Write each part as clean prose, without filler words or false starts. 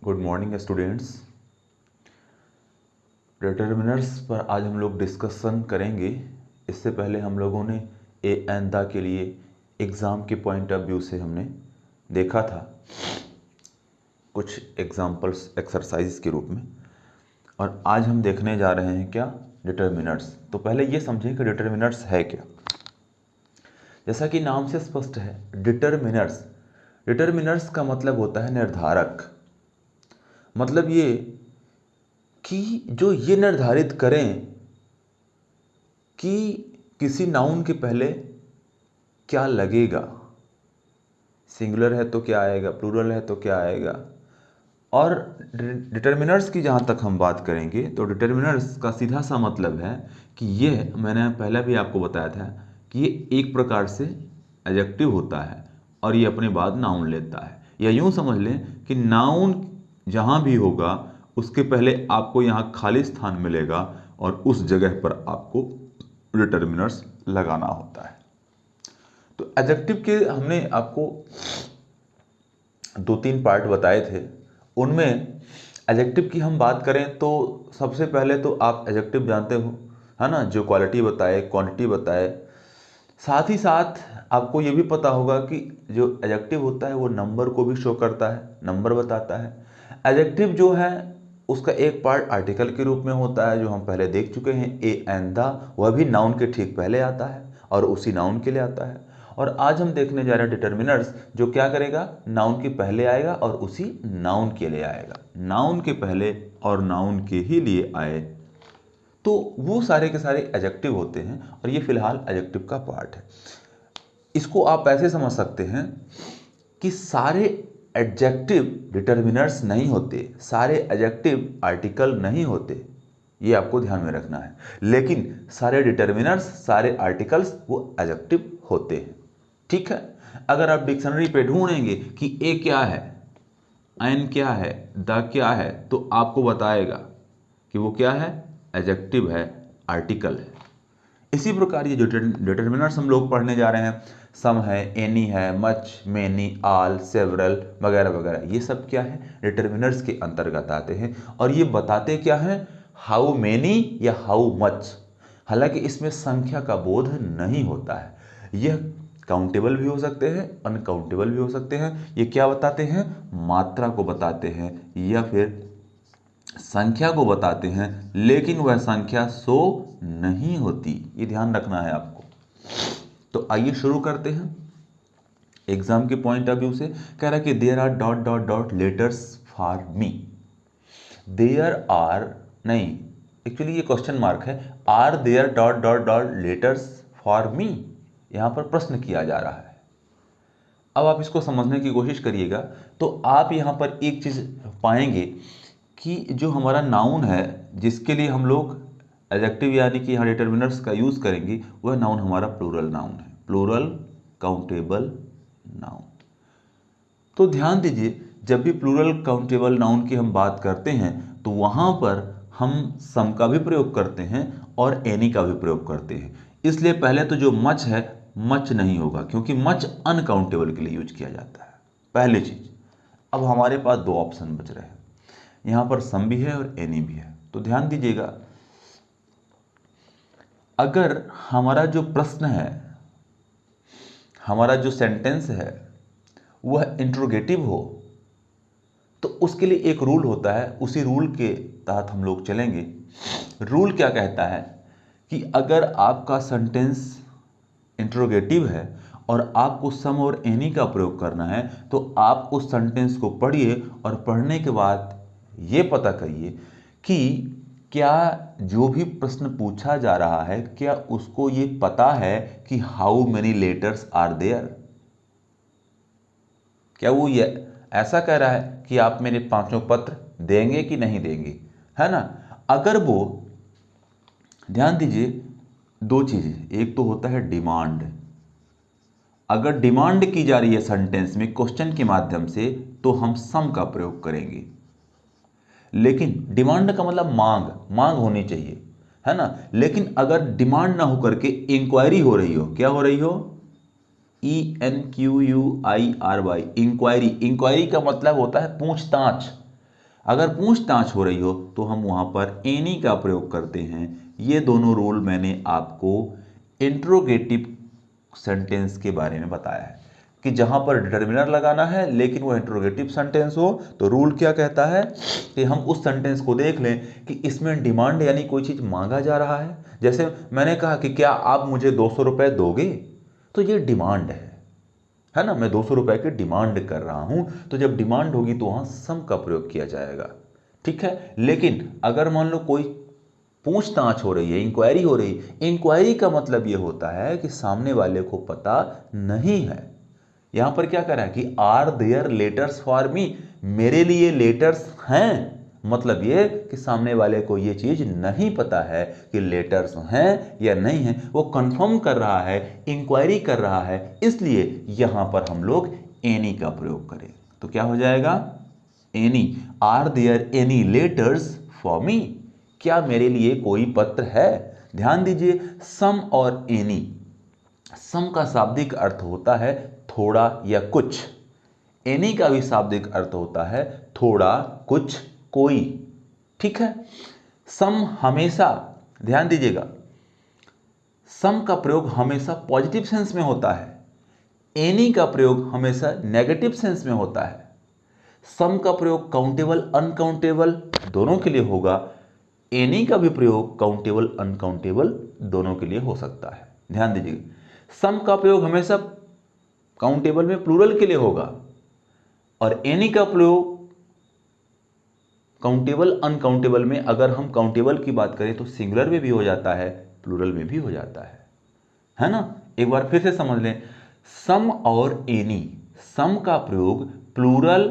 Good morning students. Determiners पर आज हम लोग डिस्कशन करेंगे। इससे पहले हम लोगों ने ए एंड द के लिए एग्ज़ाम के पॉइंट ऑफ व्यू से हमने देखा था कुछ एग्जांपल्स एक्सरसाइज के रूप में, और आज हम देखने जा रहे हैं क्या, डिटर्मिनर्स। तो पहले ये समझें कि डिटर्मिनर्स है क्या। जैसा कि नाम से स्पष्ट है, डिटर्मिनर्स, डिटर्मिनर्स का मतलब होता है निर्धारक। मतलब ये कि जो ये निर्धारित करें कि किसी नाउन के पहले क्या लगेगा, सिंगुलर है तो क्या आएगा, प्लूरल है तो क्या आएगा। और डिटर्मिनर्स की जहाँ तक हम बात करेंगे तो डिटर्मिनर्स का सीधा सा मतलब है कि ये, मैंने पहले भी आपको बताया था कि ये एक प्रकार से एडजेक्टिव होता है और ये अपने बाद नाउन लेता है। या यूँ समझ लें कि नाउन जहाँ भी होगा उसके पहले आपको यहाँ खाली स्थान मिलेगा और उस जगह पर आपको डिटर्मिनर्स लगाना होता है। तो एडजेक्टिव के हमने आपको 2-3 पार्ट बताए थे। उनमें एडजेक्टिव की हम बात करें तो सबसे पहले तो आप एडजेक्टिव जानते हो, है ना, जो क्वालिटी बताए, क्वांटिटी बताए। साथ ही साथ आपको ये भी पता होगा कि जो एडजेक्टिव होता है वो नंबर को भी शो करता है, नंबर बताता है। एडजेक्टिव जो है उसका एक पार्ट आर्टिकल के रूप में होता है, जो हम पहले देख चुके हैं, ए एंड द, वह भी नाउन के ठीक पहले आता है और उसी नाउन के लिए आता है। और आज हम देखने जा रहे हैं डिटर्मिनर्स, जो क्या करेगा, नाउन के पहले आएगा और उसी नाउन के लिए आएगा। नाउन के पहले और नाउन के ही लिए आए तो वो सारे के सारे एडजेक्टिव होते हैं, और ये फिलहाल एडजेक्टिव का पार्ट है। इसको आप ऐसे समझ सकते हैं कि सारे एडजेक्टिव डिटर्मिनर्स नहीं होते, सारे एडजेक्टिव आर्टिकल नहीं होते, ये आपको ध्यान में रखना है। लेकिन सारे डिटर्मिनर्स, सारे आर्टिकल्स वो एडजेक्टिव होते हैं। ठीक है, अगर आप डिक्शनरी पे ढूंढेंगे कि ए क्या है, एन क्या है, द क्या है, तो आपको बताएगा कि वो क्या है, एडजेक्टिव है, आर्टिकल है। इसी प्रकार ये जो डिटर्मिनर्स हम लोग पढ़ने जा रहे हैं, सम है, एनी है, मच, मेनी, आल, सेवरल वगैरह वगैरह, ये सब क्या है, डिटर्मिनर्स के अंतर्गत आते हैं। और ये बताते क्या हैं, हाउ मेनी या हाउ मच। हालांकि इसमें संख्या का बोध नहीं होता है, यह काउंटेबल भी हो सकते हैं, अनकाउंटेबल भी हो सकते हैं। ये क्या बताते हैं, मात्रा को बताते हैं या फिर संख्या को बताते हैं, लेकिन वह संख्या 100 नहीं होती, ये ध्यान रखना है आपको। तो आइए शुरू करते हैं। एग्जाम के पॉइंट ऑफ व्यू से कह रहा है कि there are dot dot dot letters for me. There are नहीं, एक्चुअली ये क्वेश्चन मार्क है, are there dot dot dot letters for me, यहां पर प्रश्न किया जा रहा है। अब आप इसको समझने की कोशिश करिएगा तो आप यहां पर एक चीज पाएंगे कि जो हमारा नाउन है, जिसके लिए हम लोग एडजेक्टिव यानी कि यहाँ डिटर्मिनर्स का यूज़ करेंगे, वह नाउन हमारा प्लूरल नाउन है, प्लूरल काउंटेबल नाउन। तो ध्यान दीजिए, जब भी प्लूरल काउंटेबल नाउन की हम बात करते हैं तो वहाँ पर हम सम का भी प्रयोग करते हैं और एनी का भी प्रयोग करते हैं। इसलिए पहले तो जो मच है, मच नहीं होगा, क्योंकि मच अनकाउंटेबल के लिए यूज किया जाता है, पहली चीज। अब हमारे पास 2 ऑप्शन बच रहे हैं, यहाँ पर सम भी है और एनी भी है। तो ध्यान दीजिएगा, अगर हमारा जो प्रश्न है, हमारा जो सेंटेंस है, वह इंट्रोगेटिव हो तो उसके लिए एक रूल होता है, उसी रूल के तहत हम लोग चलेंगे। रूल क्या कहता है कि अगर आपका सेंटेंस इंट्रोगेटिव है और आपको सम और एनी का प्रयोग करना है, तो आप उस सेंटेंस को पढ़िए और पढ़ने के बाद ये पता करिए कि क्या जो भी प्रश्न पूछा जा रहा है, क्या उसको ये पता है कि how many letters are there. क्या वो ये ऐसा कह रहा है कि आप मेरे 5 पत्र देंगे कि नहीं देंगे, है ना। अगर वो, ध्यान दीजिए 2 चीजें, एक तो होता है डिमांड। अगर डिमांड की जा रही है सेंटेंस में क्वेश्चन के माध्यम से, तो हम सम का प्रयोग करेंगे। लेकिन डिमांड का मतलब मांग, मांग होनी चाहिए, है ना। लेकिन अगर डिमांड ना होकर के इंक्वायरी हो रही हो, क्या हो रही हो, ENQUIRY, इंक्वायरी। इंक्वायरी का मतलब होता है पूछताछ। अगर पूछताछ हो रही हो तो हम वहाँ पर एनी का प्रयोग करते हैं। ये दोनों रूल मैंने आपको इंट्रोगेटिव सेंटेंस के बारे में बताया है कि जहाँ पर डिटर्मिनर लगाना है लेकिन वो इंट्रोगेटिव सेंटेंस हो तो रूल क्या कहता है कि हम उस सेंटेंस को देख लें कि इसमें डिमांड यानी कोई चीज़ मांगा जा रहा है। जैसे मैंने कहा कि क्या आप मुझे 200 रुपये दोगे, तो ये डिमांड है ना, मैं 200 रुपये की डिमांड कर रहा हूं। तो जब डिमांड होगी तो वहां सम का प्रयोग किया जाएगा, ठीक है। लेकिन अगर मान लो कोई पूछताछ हो रही है, इंक्वायरी हो रही, इंक्वायरी का मतलब यह होता है कि सामने वाले को पता नहीं है। यहां पर क्या कर रहा है कि are there letters for me, मेरे लिए लेटर्स हैं, मतलब ये कि सामने वाले को ये चीज नहीं पता है कि लेटर्स हैं या नहीं हैं, वो कंफर्म कर रहा है, इंक्वायरी कर रहा है, इसलिए यहां पर हम लोग एनी का प्रयोग करें तो क्या हो जाएगा, any. Are there any letters for me, क्या मेरे लिए कोई पत्र है। ध्यान दीजिए, सम और एनी, सम का शाब्दिक अर्थ होता है थोड़ा या कुछ, एनी का भी शाब्दिक अर्थ होता है थोड़ा, कुछ, कोई, ठीक है। सम हमेशा, ध्यान दीजिएगा, सम का प्रयोग हमेशा पॉजिटिव सेंस में होता है, एनी का प्रयोग हमेशा नेगेटिव सेंस में होता है। सम का प्रयोग काउंटेबल अनकाउंटेबल दोनों के लिए होगा, एनी का भी प्रयोग काउंटेबल अनकाउंटेबल दोनों के लिए हो सकता है। ध्यान दीजिए, सम का प्रयोग हमेशा काउंटेबल में प्लूरल के लिए होगा और एनी का प्रयोग काउंटेबल अनकाउंटेबल में, अगर हम काउंटेबल की बात करें तो सिंगुलर में भी हो जाता है, प्लूरल में भी हो जाता है ना। एक बार फिर से समझ लें, सम और एनी, सम का प्रयोग प्लूरल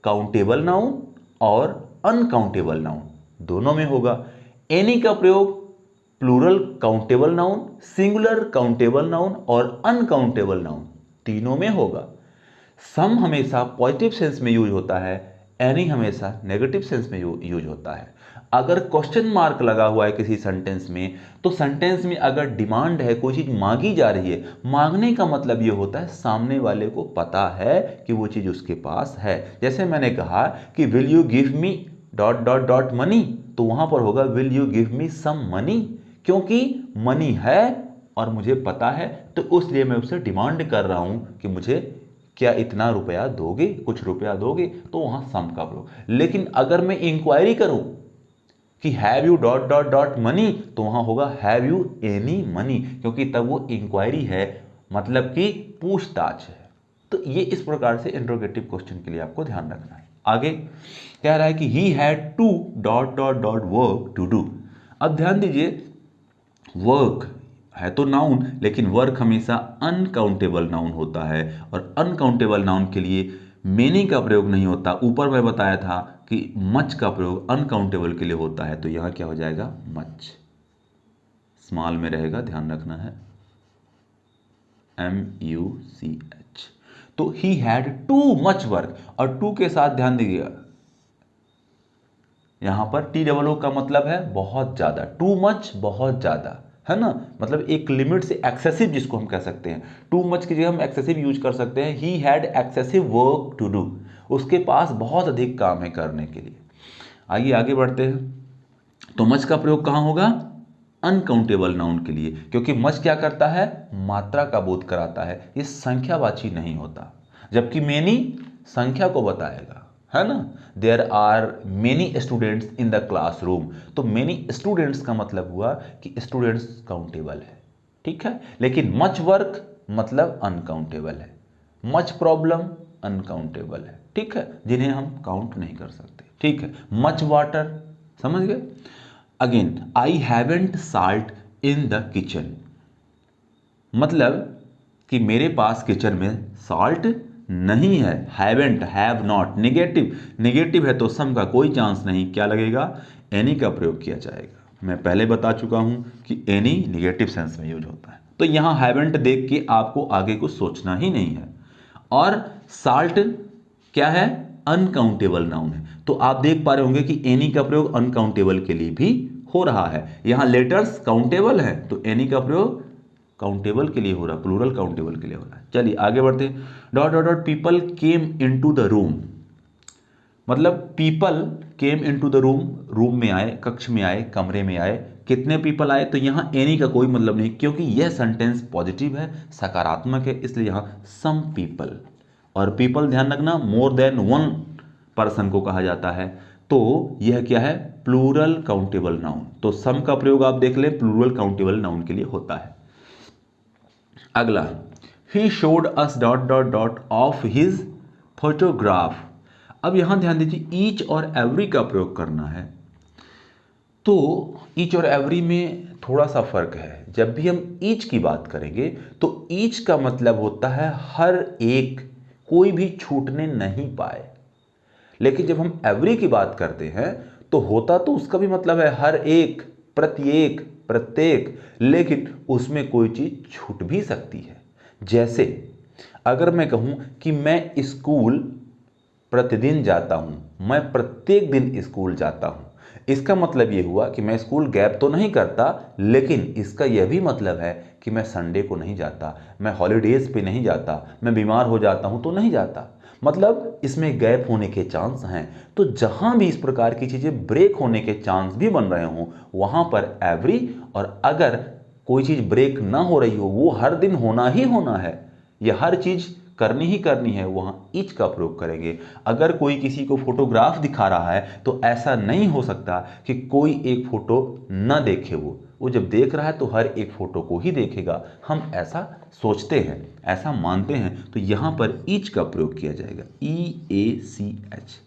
काउंटेबल नाउन और अनकाउंटेबल नाउन दोनों में होगा, एनी का प्रयोग plural countable noun, singular countable noun और अनकाउंटेबल नाउन तीनों में होगा। सम हमेशा पॉजिटिव सेंस में यूज होता है, एनी हमेशा नेगेटिव सेंस में यूज होता है। अगर क्वेश्चन मार्क लगा हुआ है किसी सेंटेंस में, तो सेंटेंस में अगर डिमांड है, कोई चीज मांगी जा रही है, मांगने का मतलब यह होता है सामने वाले को पता है कि वो चीज उसके पास है। जैसे मैंने कहा कि will you give me dot dot dot money, तो वहां पर होगा will you give me some money, क्योंकि मनी है और मुझे पता है, तो इसलिए मैं उससे डिमांड कर रहा हूं कि मुझे क्या इतना रुपया दोगे, कुछ रुपया दोगे, तो वहां सम का प्रयोग। लेकिन अगर मैं इंक्वायरी करूं कि have you dot dot dot money, तो वहां होगा हैव यू एनी मनी, क्योंकि तब वो इंक्वायरी है, मतलब कि पूछताछ है। तो ये इस प्रकार से इंट्रोगेटिव क्वेश्चन के लिए आपको ध्यान रखना है। आगे कह रहा है कि he had to dot dot dot work to do. अब ध्यान दीजिए, वर्क है तो नाउन, लेकिन वर्क हमेशा अनकाउंटेबल नाउन होता है और अनकाउंटेबल नाउन के लिए मेनी का प्रयोग नहीं होता। ऊपर मैं बताया था कि मच का प्रयोग अनकाउंटेबल के लिए होता है, तो यहां क्या हो जाएगा, मच, स्मॉल में रहेगा, ध्यान रखना है, MUCH। तो ही हैड टू मच वर्क, और टू के साथ ध्यान दीजिएगा, यहां पर TOO का मतलब है बहुत ज्यादा, टू मच बहुत ज्यादा, है ना, मतलब एक लिमिट से एक्सेसिव जिसको हम कह सकते हैं। टू मच की जगह हम एक्सेसिव यूज कर सकते हैं, he had excessive work to do, उसके पास बहुत अधिक काम है करने के लिए। आइए आगे बढ़ते हैं। तो मच का प्रयोग कहां होगा, अनकाउंटेबल नाउन के लिए, क्योंकि मच क्या करता है, मात्रा का बोध कराता है, ये संख्यावाची नहीं होता, जबकि मेनी संख्या को बताएगा, है ना। There are many students in the classroom, तो मेनी स्टूडेंट्स का मतलब हुआ कि स्टूडेंट्स काउंटेबल है, ठीक है। लेकिन मच वर्क मतलब अनकाउंटेबल है, मच प्रॉब्लम अनकाउंटेबल है, ठीक है, जिन्हें हम काउंट नहीं कर सकते, ठीक है। मच वाटर, समझ गए। Again, I haven't salt in the kitchen, मतलब कि मेरे पास किचन में साल्ट नहीं है। Haven't, have not, negative, negative है तो सम का कोई चांस नहीं, क्या लगेगा, एनी का प्रयोग किया जाएगा। मैं पहले बता चुका हूं कि एनी निगेटिव सेंस में यूज होता है, तो यहां हैवेंट देख के आपको आगे कुछ सोचना ही नहीं है। और साल्ट क्या है, अनकाउंटेबल नाउन है, तो आप देख पा रहे होंगे कि एनी का प्रयोग अनकाउंटेबल के लिए भी हो रहा है। यहां लेटर्स काउंटेबल है तो एनी का प्रयोग काउंटेबल के लिए हो रहा, प्लूरल काउंटेबल के लिए हो रहा है। चलिए आगे बढ़ते हैं। Dot dot dot people came into the room, मतलब people came into the room, room में आए, कक्ष में आए, कमरे में आए। कितने पीपल आए, तो यहाँ एनी का कोई मतलब नहीं, क्योंकि यह सेंटेंस पॉजिटिव है, सकारात्मक है, इसलिए यहाँ सम पीपल। और पीपल ध्यान रखना मोर देन वन पर्सन को कहा जाता है, तो यह क्या है, प्लूरल काउंटेबल नाउन। तो सम का प्रयोग आप देख लें, प्लूरल काउंटेबल नाउन के लिए होता है। अगला, he showed us dot dot dot of his photograph. अब यहां ध्यान दीजिए, ईच और एवरी का प्रयोग करना है। तो ईच और एवरी में थोड़ा सा फर्क है। जब भी हम ईच की बात करेंगे तो ईच का मतलब होता है हर एक, कोई भी छूटने नहीं पाए। लेकिन जब हम एवरी की बात करते हैं तो होता तो उसका भी मतलब है हर एक, प्रत्येक, प्रत्येक, लेकिन उसमें कोई चीज छूट भी सकती है। जैसे अगर मैं कहूं कि मैं स्कूल प्रतिदिन जाता हूं, मैं प्रत्येक दिन स्कूल जाता हूं, इसका मतलब यह हुआ कि मैं स्कूल गैप तो नहीं करता, लेकिन इसका यह भी मतलब है कि मैं संडे को नहीं जाता, मैं हॉलीडेज पे नहीं जाता, मैं बीमार हो जाता हूं तो नहीं जाता। मतलब इसमें गैप होने के चांस हैं। तो जहां भी इस प्रकार की चीजें ब्रेक होने के चांस भी बन रहे हों, वहां पर एवरी, और अगर कोई चीज ब्रेक ना हो रही हो, वो हर दिन होना ही होना है, यह हर चीज करनी ही करनी है, वहां ईच का प्रयोग करेंगे। अगर कोई किसी को फोटोग्राफ दिखा रहा है तो ऐसा नहीं हो सकता कि कोई एक फोटो ना देखे। वो जब देख रहा है तो हर एक फोटो को ही देखेगा। हम ऐसा सोचते हैं, ऐसा मानते हैं, तो यहां पर ईच का प्रयोग किया जाएगा, EACH।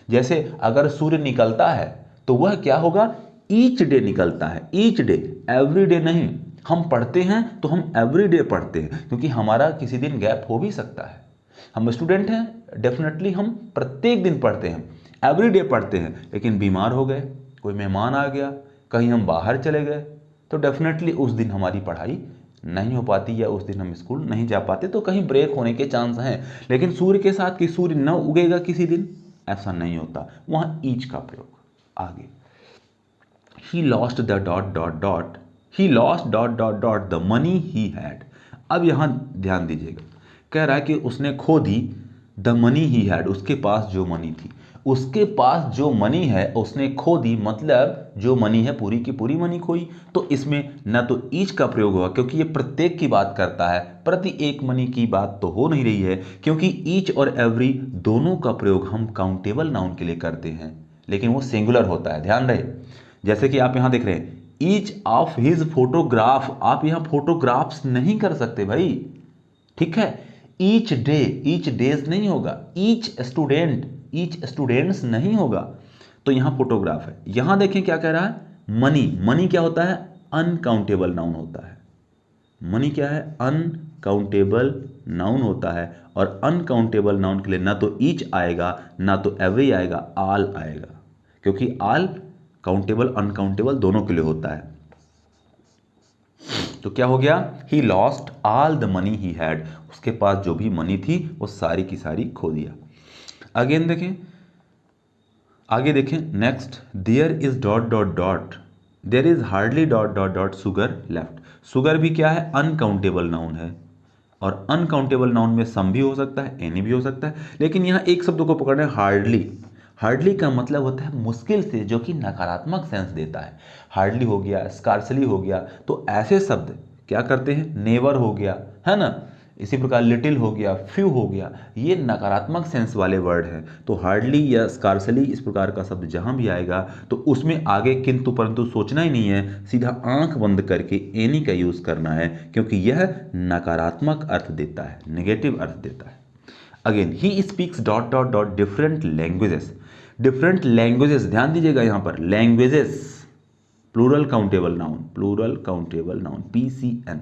जैसे अगर सूर्य निकलता है तो वह क्या होगा, ईच डे निकलता है, ईच डे, एवरी डे नहीं। हम पढ़ते हैं तो हम एवरी डे पढ़ते हैं, क्योंकि हमारा किसी दिन गैप हो भी सकता है। हम स्टूडेंट हैं, डेफिनेटली हम प्रत्येक दिन पढ़ते हैं, एवरी डे पढ़ते हैं, लेकिन बीमार हो गए, कोई मेहमान आ गया, कहीं हम बाहर चले गए, तो डेफिनेटली उस दिन हमारी पढ़ाई नहीं हो पाती, या उस दिन हम स्कूल नहीं जा पाते, तो कहीं ब्रेक होने के चांस हैं। लेकिन सूर्य के साथ कि सूर्य न उगेगा किसी दिन, ऐसा नहीं होता, वहां ईच का प्रयोग। आगे, he lost the dot dot dot, he lost dot dot dot the money he had. अब यहां ध्यान दीजिएगा, कह रहा है कि उसने खो दी द मनी ही हैड, उसके पास जो मनी थी, उसके पास जो मनी है उसने खो दी, मतलब जो मनी है पूरी की पूरी मनी खोई। तो इसमें न तो ईच का प्रयोग हुआ, क्योंकि ये प्रत्येक की बात करता है, प्रति एक मनी की बात तो हो नहीं रही है, क्योंकि ईच और एवरी दोनों का प्रयोग हम काउंटेबल नाउन के लिए करते हैं, लेकिन वो सिंगुलर होता है, ध्यान रहे। जैसे कि आप यहां देख रहे हैं, ईच ऑफ हिज फोटोग्राफ, आप यहां फोटोग्राफ्स नहीं कर सकते भाई, ठीक है। ईच डे, ईच डेज नहीं होगा, ईच स्टूडेंट, ईच स्टूडेंट्स नहीं होगा, तो यहां फोटोग्राफ है। यहां देखें क्या कह रहा है, मनी, मनी क्या होता है, अनकाउंटेबल नाउन होता है। मनी क्या है, अनकाउंटेबल नाउन होता है, और अनकाउंटेबल नाउन के लिए ना तो ईच आएगा, ना तो एवरी आएगा, आल आएगा, क्योंकि आल काउंटेबल अनकाउंटेबल दोनों के लिए होता है। तो क्या हो गया, he lost all the money he had, उसके पास जो भी मनी थी वो सारी की सारी खो दिया। अगेन देखें, आगे देखें, next, there is dot dot dot, there is hardly dot dot dot sugar left. Sugar भी क्या है, अनकाउंटेबल नाउन है, और अनकाउंटेबल नाउन में सम भी हो सकता है, एनी भी हो सकता है, लेकिन यहाँ एक शब्द को पकड़ना है, हार्डली। हार्डली का मतलब होता है मुश्किल से, जो कि नकारात्मक सेंस देता है। हार्डली हो गया, स्कार्सली हो गया, तो ऐसे शब्द क्या करते हैं, नेवर हो गया, है ना, इसी प्रकार लिटिल हो गया, फ्यू हो गया, ये नकारात्मक सेंस वाले वर्ड हैं। तो हार्डली या स्कार्सली इस प्रकार का शब्द जहां भी आएगा तो उसमें आगे किंतु परंतु सोचना ही नहीं है, सीधा आंख बंद करके एनी का यूज करना है, क्योंकि यह नकारात्मक अर्थ देता है, नेगेटिव अर्थ देता है। Again, he speaks dot dot dot different languages, different languages, ध्यान दीजिएगा यहां पर languages, plural countable noun, plural countable noun, PCN।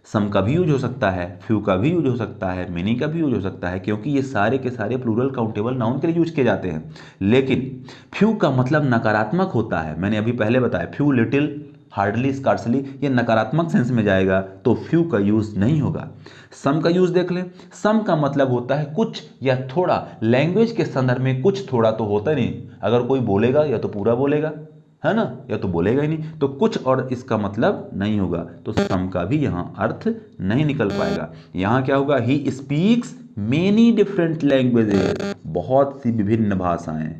Some का भी यूज हो सकता है, फ्यू का भी यूज हो सकता है, मेनी का भी यूज हो सकता है, क्योंकि ये सारे के सारे प्लूरल काउंटेबल नाउन के लिए यूज किए जाते हैं। लेकिन फ्यू का मतलब नकारात्मक होता है, मैंने अभी पहले बताया, फ्यू, लिटिल, हार्डली, स्कार्सली, ये नकारात्मक सेंस में जाएगा, तो फ्यू का यूज नहीं होगा। सम का यूज देख लें, सम का मतलब होता है कुछ या थोड़ा, लैंग्वेज के संदर्भ में कुछ थोड़ा तो होता नहीं, अगर कोई बोलेगा या तो पूरा बोलेगा, है ना, या तो बोलेगा ही नहीं, तो कुछ और इसका मतलब नहीं होगा, तो सम का भी यहाँ अर्थ नहीं निकल पाएगा। यहाँ क्या होगा, he speaks many different languages, बहुत सी विभिन्न भाषाएं,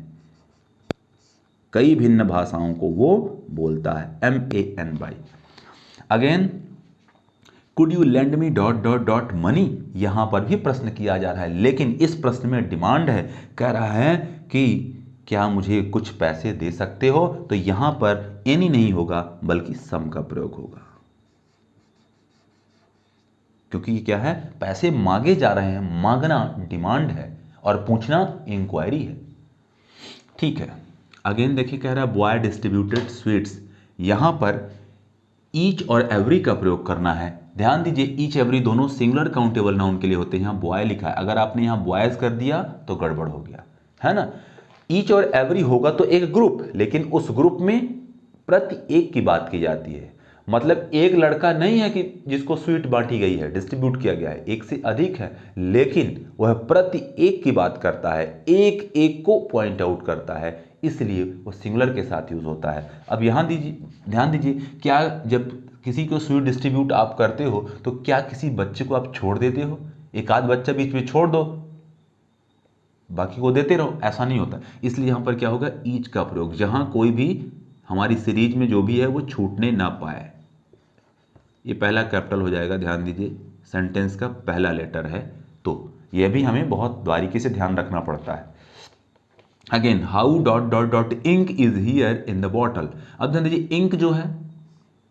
कई भिन्न भाषाओं को वो बोलता है, MANY। Again, could you lend me dot dot dot money, यहां पर भी प्रश्न किया जा रहा है, लेकिन इस प्रश्न में डिमांड है, कह रहा है कि क्या मुझे कुछ पैसे दे सकते हो, तो यहां पर एनी नहीं होगा बल्कि सम का प्रयोग होगा, क्योंकि ये क्या है, पैसे मांगे जा रहे हैं, मांगना डिमांड है और पूछना इंक्वायरी है। ठीक है, अगेन देखिए, कह रहा है बॉय डिस्ट्रीब्यूटेड स्वीट्स, यहां पर ईच और एवरी का प्रयोग करना है। ध्यान दीजिए, ईच एवरी दोनों सिंगुलर काउंटेबल नाउन के लिए होते हैं, यहाँ बॉय लिखा है, अगर आपने यहाँ बॉयज कर दिया तो गड़बड़ हो गया, है ना। ईच और एवरी होगा तो एक ग्रुप, लेकिन उस ग्रुप में प्रति एक की बात की जाती है, मतलब एक लड़का नहीं है कि जिसको स्वीट बांटी गई है, डिस्ट्रीब्यूट किया गया है, एक से अधिक है, लेकिन वह प्रति एक की बात करता है, एक एक को पॉइंट आउट करता है, इसलिए वो सिंगुलर के साथ यूज होता है। अब यहाँ ध्यान दीजिए, क्या जब किसी को स्वीट डिस्ट्रीब्यूट आप करते हो तो क्या किसी बच्चे को आप छोड़ देते हो, एक आध बच्चा बीच में छोड़ दो, बाकी को देते रहो, ऐसा नहीं होता। इसलिए यहाँ पर क्या होगा, ईच का प्रयोग, जहां कोई भी हमारी सीरीज में जो भी है वो छूटने ना पाए। ये पहला कैपिटल हो जाएगा, ध्यान दीजिए, सेंटेंस का पहला लेटर है, तो यह भी हमें बहुत बारीकी से ध्यान रखना पड़ता है। Again, how dot dot dot ink is here in the bottle. अब ध्यान दीजिए, इंक जो है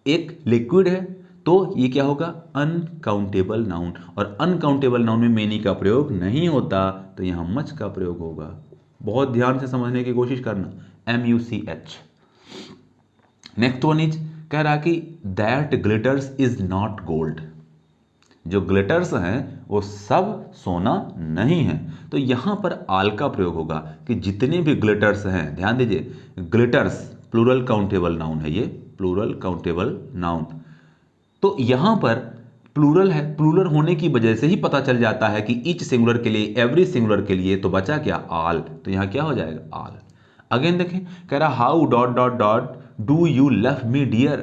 एक लिक्विड है, तो ये क्या होगा, अनकाउंटेबल नाउन, और अनकाउंटेबल नाउन में मेनी का प्रयोग नहीं होता, तो यहां मच का प्रयोग होगा। बहुत ध्यान से समझने की कोशिश करना, MUCH। नेक्स्ट वन इज, कह रहा कि that glitters is not gold, जो ग्लिटर्स हैं वो सब सोना नहीं है, तो यहां पर आल का प्रयोग होगा कि जितने भी ग्लिटर्स हैं, ध्यान दीजिए, ग्लिटर्स प्लूरल काउंटेबल नाउन है, ये प्लूरल काउंटेबल नाउन, तो यहां पर प्लूरल है, प्लूरल होने की वजह से ही पता चल जाता है कि ईच सिंगुलर के लिए, एवरी सिंगुलर के लिए, तो बचा क्या, आल, तो यहां क्या हो जाएगा, आल। अगेन देखें, कह रहा how dot dot dot do you love me dear,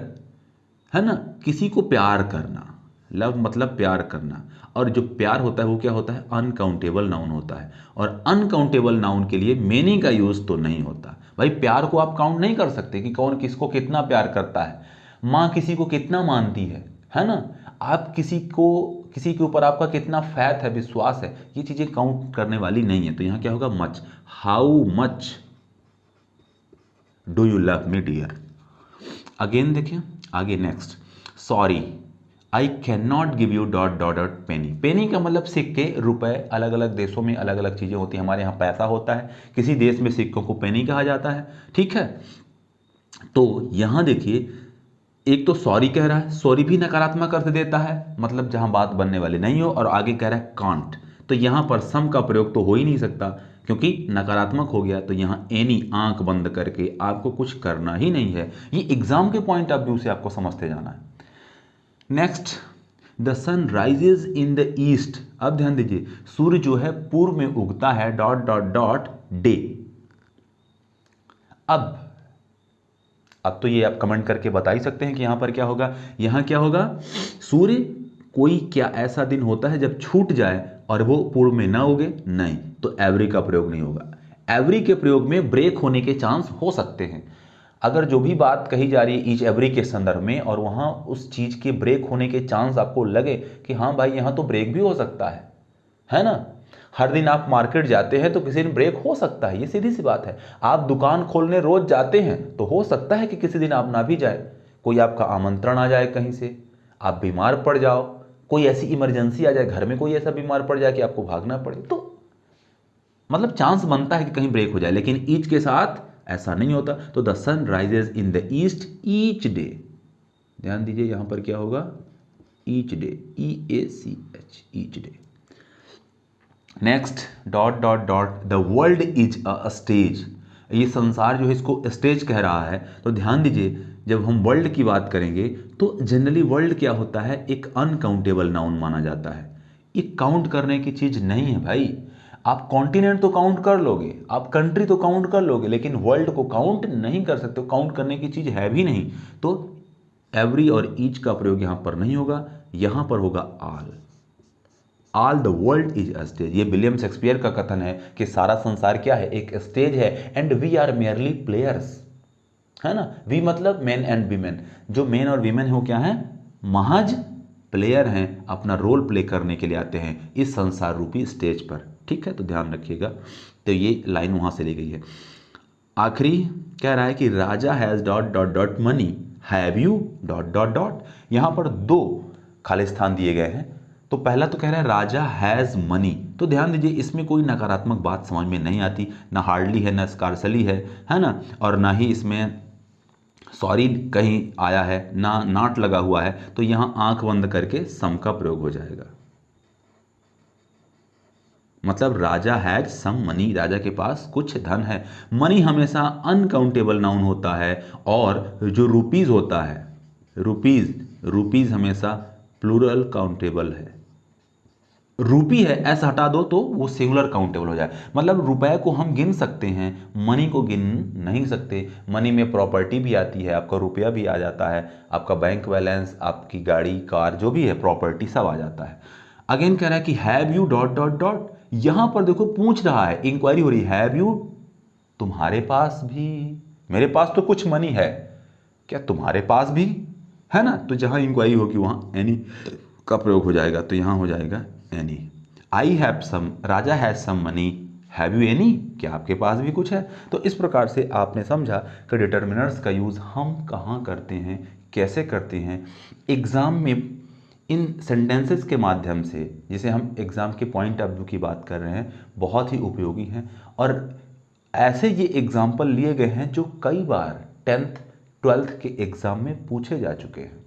है ना, किसी को प्यार करना, लव मतलब प्यार करना, और जो प्यार होता है वो क्या होता है, अनकाउंटेबल नाउन होता है, और अनकाउंटेबल नाउन के लिए मेनी का यूज तो नहीं होता। भाई प्यार को आप काउंट नहीं कर सकते कि कौन किसको कितना प्यार करता है, माँ किसी को कितना मानती है ना, आप किसी के ऊपर आपका कितना फैथ है, विश्वास है, ये चीजें काउंट करने वाली नहीं है, तो यहां क्या होगा, much. How much do you love me dear. Again देखिए आगे, next, sorry I can not give you dot dot dot penny. Penny का मतलब सिक्के, रुपए, अलग अलग देशों में अलग अलग चीजें होती हैं, हमारे यहाँ पैसा होता है, किसी देश में सिक्कों को पेनी कहा जाता है, ठीक है। तो यहां देखिए, एक तो सॉरी कह रहा है, सॉरी भी नकारात्मक अर्थ देता है, मतलब जहां बात बनने वाली नहीं हो, और आगे कह रहा है कांट, तो यहां पर सम का प्रयोग तो हो ही नहीं सकता, क्योंकि नकारात्मक हो गया, तो यहां एनी, आंख बंद करके आपको कुछ करना ही नहीं है। ये एग्जाम के पॉइंट ऑफ व्यू से आपको समझते जाना है। Next, the sun rises in the east. अब ध्यान दीजिए, सूर्य जो है पूर्व में उगता है, डॉट डॉट डॉट डे। अब तो ये आप कमेंट करके बता ही सकते हैं कि यहां पर क्या होगा, यहां क्या होगा, सूर्य कोई क्या ऐसा दिन होता है जब छूट जाए और वो पूर्व में ना उगे, नहीं, तो एवरी का प्रयोग नहीं होगा। एवरी के प्रयोग में ब्रेक होने के चांस हो सकते हैं, अगर जो भी बात कही जा रही है ईच एवरी के संदर्भ में, और वहां उस चीज के ब्रेक होने के चांस आपको लगे कि हाँ भाई यहां तो ब्रेक भी हो सकता है ना। हर दिन आप मार्केट जाते हैं तो किसी दिन ब्रेक हो सकता है, ये सीधी सी बात है। आप दुकान खोलने रोज जाते हैं तो हो सकता है कि किसी दिन आप ना भी जाए, कोई आपका आमंत्रण आ जाए कहीं से, आप बीमार पड़ जाओ, कोई ऐसी इमरजेंसी आ जाए, घर में कोई ऐसा बीमार पड़ जाए कि आपको भागना पड़े, तो मतलब चांस बनता है कि कहीं ब्रेक हो जाए, लेकिन ईच के साथ ऐसा नहीं होता। तो the sun rises in the east each day, ध्यान दीजिए यहां पर क्या होगा, each day, EACH, each day. Next, dot dot dot the world is a stage. ये संसार जो है इसको स्टेज कह रहा है, तो ध्यान दीजिए जब हम वर्ल्ड की बात करेंगे तो जनरली वर्ल्ड क्या होता है, एक अनकाउंटेबल नाउन माना जाता है, ये काउंट करने की चीज नहीं है भाई। आप कॉन्टिनेंट तो काउंट कर लोगे, आप कंट्री तो काउंट कर लोगे, लेकिन वर्ल्ड को काउंट नहीं कर सकते, काउंट करने की चीज़ है भी नहीं। तो एवरी और ईच का प्रयोग यहाँ पर नहीं होगा, यहाँ पर होगा all the world is a stage. ये विलियम शेक्सपियर का कथन है कि सारा संसार क्या है, एक स्टेज है, and we are merely players, है ना। वी मतलब मेन एंड वीमेन, जो मेन और वीमेन है वो क्या है, महज प्लेयर हैं, अपना रोल प्ले करने के लिए आते हैं इस संसार रूपी स्टेज पर। ठीक है, तो ध्यान रखिएगा। तो ये लाइन वहाँ से ली गई है। आखिरी कह रहा है कि Raja has dot dot dot money, have you dot dot dot. यहाँ पर दो खाली स्थान दिए गए हैं। तो पहला तो कह रहा है राजा हैज़ मनी, तो ध्यान दीजिए इसमें कोई नकारात्मक बात समझ में नहीं आती, ना हार्डली है, ना स्कार्सली है ना, और ना ही इसमें सॉरी कहीं आया है, ना नॉट लगा हुआ है। तो यहाँ आंख बंद करके सम का प्रयोग हो जाएगा। मतलब राजा हैज सम मनी, राजा के पास कुछ धन है। मनी हमेशा अनकाउंटेबल नाउन होता है, और जो रुपीज होता है, रुपीज हमेशा प्लूरल काउंटेबल है। रूपी है ऐसा हटा दो तो वो सिंगुलर काउंटेबल हो जाए। मतलब रुपए को हम गिन सकते हैं, मनी को गिन नहीं सकते। मनी में प्रॉपर्टी भी आती है, आपका रुपया भी आ जाता है, आपका बैंक बैलेंस, आपकी गाड़ी कार जो भी है प्रॉपर्टी सब आ जाता है। अगेन कह रहा है कि have you dot dot dot. यहां पर देखो पूछ रहा है, इंक्वायरी हो रही है, हैव यू तुम्हारे पास भी, मेरे पास तो कुछ मनी है, क्या तुम्हारे पास भी है ना। तो जहां इंक्वायरी होगी वहां एनी का प्रयोग हो जाएगा, तो यहां हो जाएगा any. I have some, Raja has some money, have you any, क्या आपके पास भी कुछ है। तो इस प्रकार से आपने समझा कि डिटर्मिनर्स का यूज़ हम कहाँ करते हैं, कैसे करते हैं एग्ज़ाम में, इन सेंटेंसेस के माध्यम से, जिसे हम एग्ज़ाम के पॉइंट ऑफ व्यू की बात कर रहे हैं, बहुत ही उपयोगी हैं। और ऐसे ये एग्जाम्पल लिए गए हैं जो कई बार 10th 12th के एग्ज़ाम में पूछे जा चुके हैं।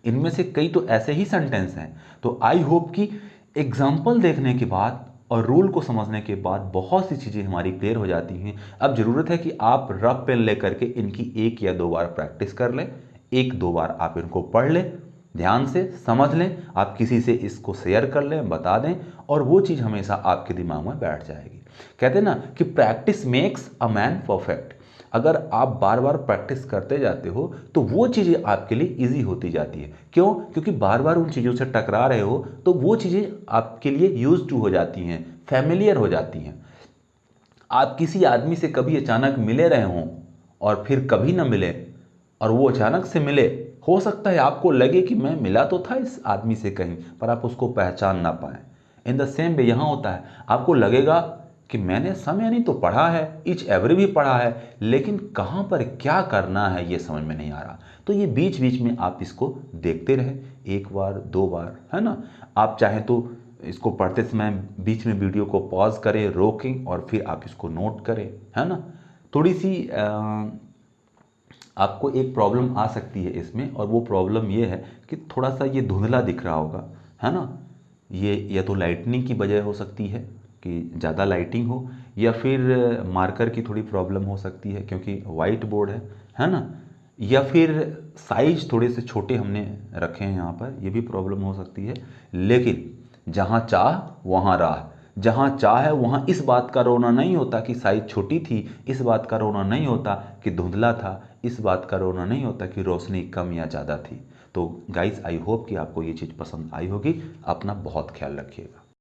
इनमें से कई तो ऐसे ही सेंटेंस हैं। तो आई होप कि एग्जाम्पल देखने के बाद और रूल को समझने के बाद बहुत सी चीज़ें हमारी क्लियर हो जाती हैं। अब ज़रूरत है कि आप रफ पेन ले करके इनकी 1 या 2 बार प्रैक्टिस कर लें, 1-2 बार आप इनको पढ़ लें, ध्यान से समझ लें, आप किसी से इसको शेयर कर लें, बता दें, और वो चीज़ हमेशा आपके दिमाग में बैठ जाएगी। कहते हैं ना कि practice makes a man perfect. अगर आप बार बार प्रैक्टिस करते जाते हो तो वो चीज़ें आपके लिए इजी होती जाती है। क्यों? क्योंकि बार बार उन चीज़ों से टकरा रहे हो तो वो चीज़ें आपके लिए यूज टू हो जाती हैं, फैमिलियर हो जाती हैं। आप किसी आदमी से कभी अचानक मिले रहे हों और फिर कभी ना मिले, और वो अचानक से मिले, हो सकता है आपको लगे कि मैं मिला तो था इस आदमी से कहीं, पर आप उसको पहचान ना पाए। इन द सेम वे यहाँ होता है, आपको लगेगा कि मैंने सम यानी तो पढ़ा है, इच एवरी भी पढ़ा है, लेकिन कहाँ पर क्या करना है ये समझ में नहीं आ रहा। तो ये बीच बीच में आप इसको देखते रहें, 1 बार 2 बार, है ना। आप चाहें तो इसको पढ़ते समय बीच में वीडियो को पॉज करें, रोकें, और फिर आप इसको नोट करें, है ना। थोड़ी सी आपको एक प्रॉब्लम आ सकती है इसमें, और वो प्रॉब्लम ये है कि थोड़ा सा ये धुंधला दिख रहा होगा, है ना। ये या तो लाइटनिंग की वजह हो सकती है कि ज़्यादा लाइटिंग हो, या फिर मार्कर की थोड़ी प्रॉब्लम हो सकती है क्योंकि वाइट बोर्ड है ना, या फिर साइज थोड़े से छोटे हमने रखे हैं यहाँ पर, ये भी प्रॉब्लम हो सकती है। लेकिन जहाँ चाह वहाँ राह, जहाँ चाह है वहाँ इस बात का रोना नहीं होता कि साइज छोटी थी, इस बात का रोना नहीं होता कि धुंधला था, इस बात का रोना नहीं होता कि रोशनी कम या ज़्यादा थी। तो गाइस आई होप कि आपको ये चीज़ पसंद आई होगी। अपना बहुत ख्याल रखिएगा।